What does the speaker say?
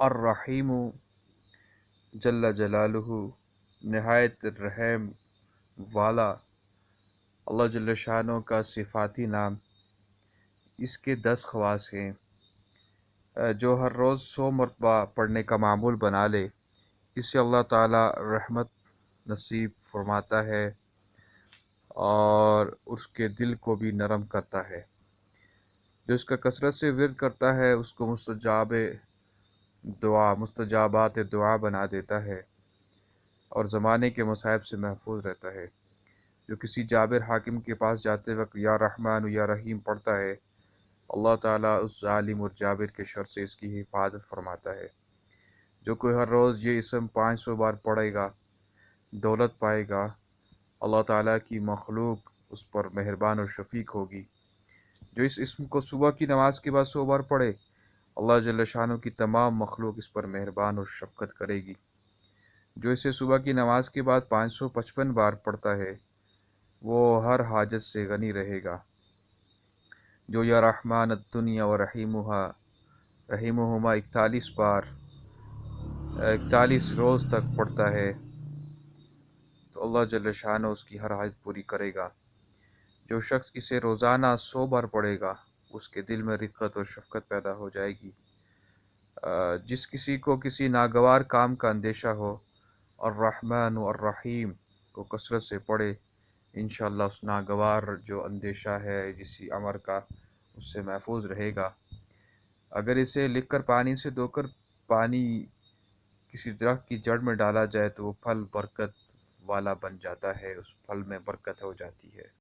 الرحیم جل جلالہ، نہایت رحم والا اللہ جل شانہ کا صفاتی نام۔ اس کے 10 خواص ہیں جو ہر روز 100 مرتبہ پڑھنے کا معمول بنا لے، اس سے اللہ تعالی رحمت نصیب فرماتا ہے اور اس کے دل کو بھی نرم کرتا ہے۔ جو اس کا کثرت سے ورد کرتا ہے اس کو مستجابات دعا بنا دیتا ہے اور زمانے کے مصائب سے محفوظ رہتا ہے۔ جو کسی جابر حاکم کے پاس جاتے وقت یا رحمان یا رحیم پڑھتا ہے، اللہ تعالیٰ اس ظالم اور جابر کے شر سے اس کی حفاظت فرماتا ہے۔ جو کوئی ہر روز یہ اسم 500 بار پڑھے گا، دولت پائے گا، اللہ تعالیٰ کی مخلوق اس پر مہربان اور شفیق ہوگی۔ جو اس اسم کو صبح کی نماز کے بعد 100 بار پڑھے، اللہ جل شانہ کی تمام مخلوق اس پر مہربان اور شفقت کرے گی۔ جو اسے صبح کی نماز کے بعد 555 بار پڑھتا ہے، وہ ہر حاجت سے غنی رہے گا۔ جو یا رحمان الدنیا و رحیمہما 41 بار 41 روز تک پڑھتا ہے تو اللہ جل شانہ اس کی ہر حاجت پوری کرے گا۔ جو شخص اسے روزانہ 100 بار پڑھے گا، اس کے دل میں رقت اور شفقت پیدا ہو جائے گی۔ جس کسی کو کسی ناگوار کام کا اندیشہ ہو، الرحمن والرحیم کو کثرت سے پڑھے، انشاءاللہ اس ناگوار جو اندیشہ ہے جسی امر کا، اس سے محفوظ رہے گا۔ اگر اسے لکھ کر پانی سے دھو کر پانی کسی درخت کی جڑ میں ڈالا جائے تو وہ پھل برکت والا بن جاتا ہے، اس پھل میں برکت ہو جاتی ہے۔